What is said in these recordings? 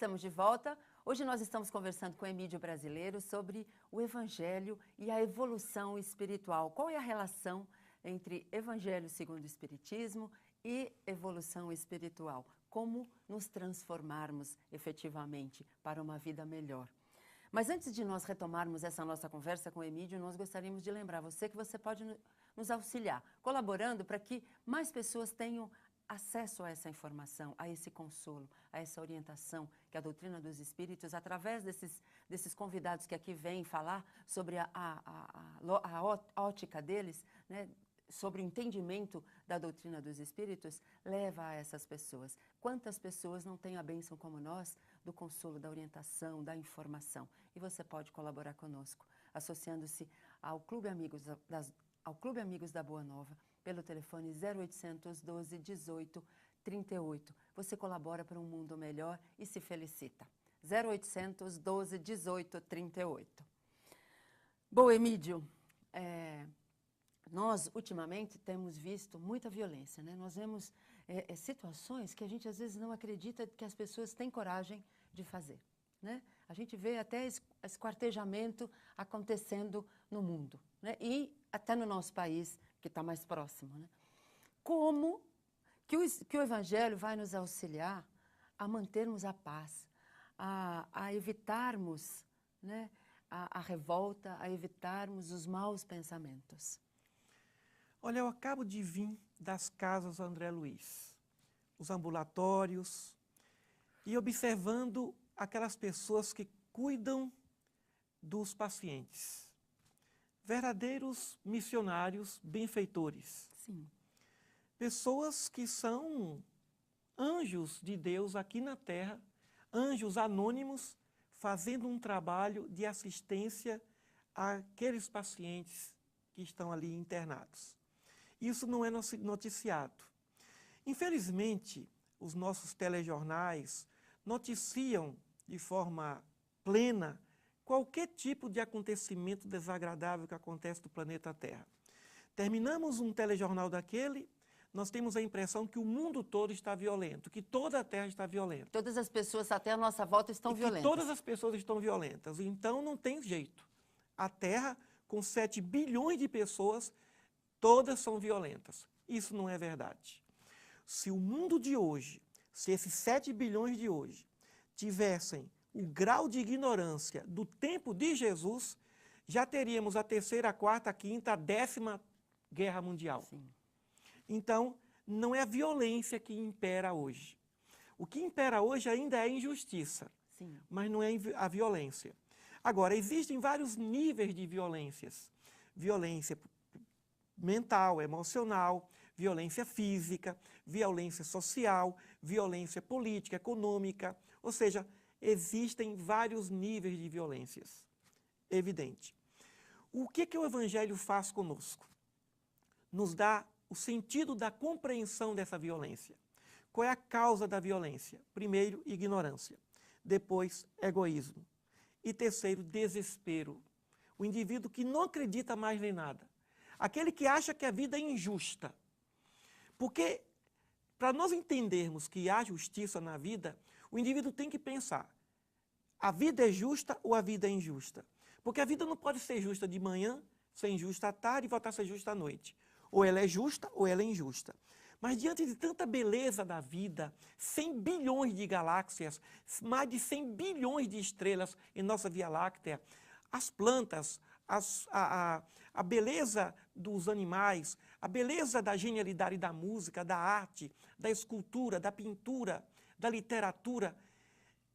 Estamos de volta. Hoje nós estamos conversando com Emídio Brasileiro sobre o Evangelho e a evolução espiritual. Qual é a relação entre Evangelho segundo o Espiritismo e evolução espiritual? Como nos transformarmos efetivamente para uma vida melhor? Mas antes de nós retomarmos essa nossa conversa com o Emídio, nós gostaríamos de lembrar você que você pode nos auxiliar, colaborando para que mais pessoas tenham acesso a essa informação, a esse consolo, a essa orientação que a doutrina dos espíritos, através desses convidados que aqui vêm falar sobre a ótica deles, né, sobre o entendimento da doutrina dos espíritos, leva a essas pessoas. Quantas pessoas não têm a bênção como nós do consolo, da orientação, da informação? E você pode colaborar conosco, associando-se ao Clube Amigos da Boa Nova, pelo telefone 0800 12 18 38. Você colabora para um mundo melhor e se felicita. 0800 12 18 38. Bom, Emídio, nós ultimamente temos visto muita violência, né? Nós vemos situações que a gente às vezes não acredita que as pessoas têm coragem de fazer, né? A gente vê até esquartejamento acontecendo no mundo, né? E até no nosso país, que está mais próximo, né? Como que o Evangelho vai nos auxiliar a mantermos a paz, a evitarmos, né, a revolta, a evitarmos os maus pensamentos? Olha, eu acabo de vir das casas André Luiz, os ambulatórios, e observando aquelas pessoas que cuidam dos pacientes. Verdadeiros missionários, benfeitores. Sim. Pessoas que são anjos de Deus aqui na Terra, anjos anônimos, fazendo um trabalho de assistência àqueles pacientes que estão ali internados. Isso não é noticiado. Infelizmente, os nossos telejornais noticiam de forma plena qualquer tipo de acontecimento desagradável que acontece no planeta Terra. Terminamos um telejornal daquele, nós temos a impressão que o mundo todo está violento, que toda a Terra está violenta. Todas as pessoas até a nossa volta estão violentas. Que todas as pessoas estão violentas. Então não tem jeito. A Terra, com 7 bilhões de pessoas, todas são violentas. Isso não é verdade. Se o mundo de hoje, se esses 7 bilhões de hoje tivessem o grau de ignorância do tempo de Jesus, já teríamos a 3ª, a 4ª, a 5ª, a 10ª Guerra Mundial. Sim. Então, não é a violência que impera hoje. O que impera hoje ainda é a injustiça, Sim. mas não é a violência. Agora, existem vários níveis de violências. Violência mental, emocional, violência física, violência social, violência política, econômica, ou seja, existem vários níveis de violências, evidente. O que o Evangelho faz conosco? Nos dá o sentido da compreensão dessa violência. Qual é a causa da violência? Primeiro, ignorância. Depois, egoísmo. E terceiro, desespero. O indivíduo que não acredita mais em nada. Aquele que acha que a vida é injusta. Porque, para nós entendermos que há justiça na vida, o indivíduo tem que pensar, a vida é justa ou a vida é injusta? Porque a vida não pode ser justa de manhã, ser injusta à tarde e voltar a ser justa à noite. Ou ela é justa ou ela é injusta. Mas diante de tanta beleza da vida, 100 bilhões de galáxias, mais de 100 bilhões de estrelas em nossa Via Láctea, as plantas, a beleza dos animais, a beleza da genialidade da música, da arte, da escultura, da pintura, da literatura,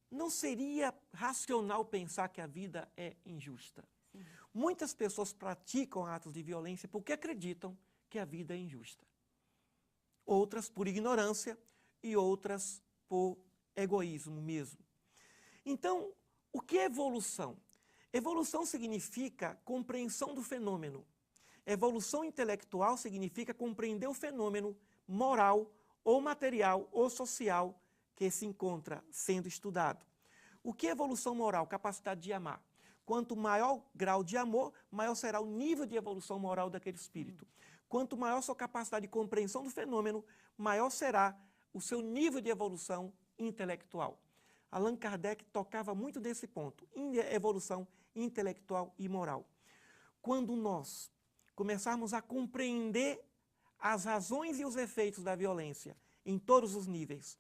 não seria racional pensar que a vida é injusta. Sim. Muitas pessoas praticam atos de violência porque acreditam que a vida é injusta. Outras por ignorância e outras por egoísmo mesmo. Então, o que é evolução? Evolução significa compreensão do fenômeno. Evolução intelectual significa compreender o fenômeno moral ou material ou social que se encontra sendo estudado. O que é evolução moral? Capacidade de amar. Quanto maior grau de amor, maior será o nível de evolução moral daquele espírito. Quanto maior sua capacidade de compreensão do fenômeno, maior será o seu nível de evolução intelectual. Allan Kardec tocava muito nesse ponto, evolução intelectual e moral. Quando nós começarmos a compreender as razões e os efeitos da violência em todos os níveis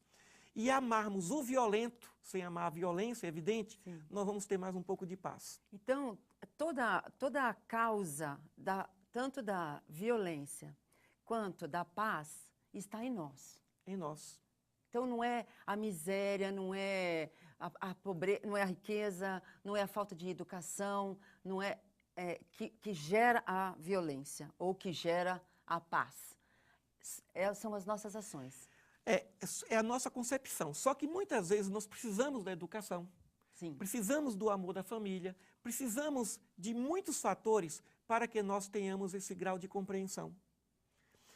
e amarmos o violento, sem amar a violência, é evidente, Sim. nós vamos ter mais um pouco de paz. Então, toda a causa, tanto da violência quanto da paz, está em nós. Em nós. Então, não é a miséria, não é a pobreza, não é a riqueza, não é a falta de educação, não é, que gera a violência ou que gera a paz. São as nossas ações. É a nossa concepção. Só que muitas vezes nós precisamos da educação. Sim. Precisamos do amor da família, precisamos de muitos fatores para que nós tenhamos esse grau de compreensão.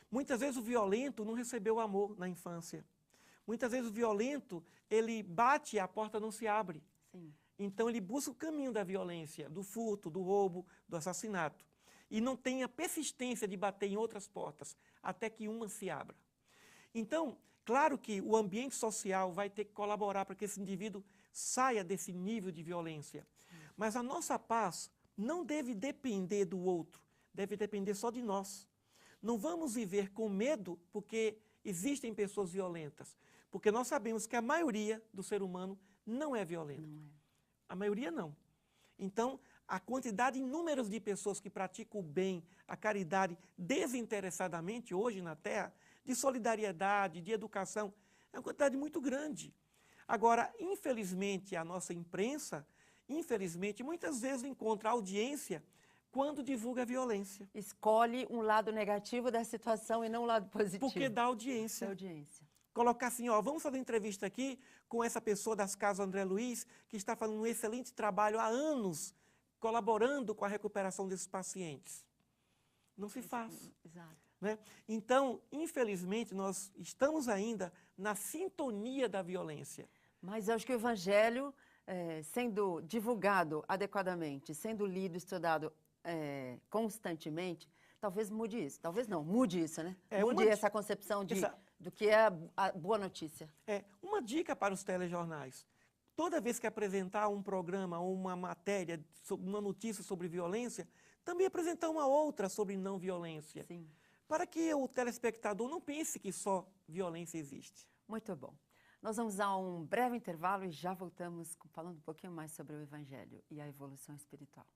Muitas vezes o violento não recebeu amor na infância. Muitas vezes o violento, ele bate e a porta não se abre. Sim. Então ele busca o caminho da violência, do furto, do roubo, do assassinato. E não tem a persistência de bater em outras portas, até que uma se abra. Então, claro que o ambiente social vai ter que colaborar para que esse indivíduo saia desse nível de violência. Mas a nossa paz não deve depender do outro, deve depender só de nós. Não vamos viver com medo porque existem pessoas violentas, porque nós sabemos que a maioria do ser humano não é violento. Não é. A maioria não. Então, a quantidade em números de pessoas que praticam o bem, a caridade desinteressadamente hoje na Terra, de solidariedade, de educação, é uma quantidade muito grande. Agora, infelizmente, a nossa imprensa, muitas vezes encontra audiência quando divulga a violência. Escolhe um lado negativo da situação e não um lado positivo. Porque dá audiência. Dá audiência. Colocar assim, ó, vamos fazer entrevista aqui com essa pessoa das Casas André Luiz, que está fazendo um excelente trabalho há anos, colaborando com a recuperação desses pacientes. Não se faz. Exato. Né? Então, infelizmente, nós estamos ainda na sintonia da violência. Mas eu acho que o Evangelho, sendo divulgado adequadamente, sendo lido, estudado constantemente, talvez mude isso. Talvez não, mude isso, né? Mude essa concepção do que é a boa notícia. Uma dica para os telejornais. Toda vez que apresentar um programa ou uma matéria, uma notícia sobre violência, também apresentar uma outra sobre não violência. Sim. Para que o telespectador não pense que só violência existe. Muito bom. Nós vamos a um breve intervalo e já voltamos falando um pouquinho mais sobre o Evangelho e a evolução espiritual.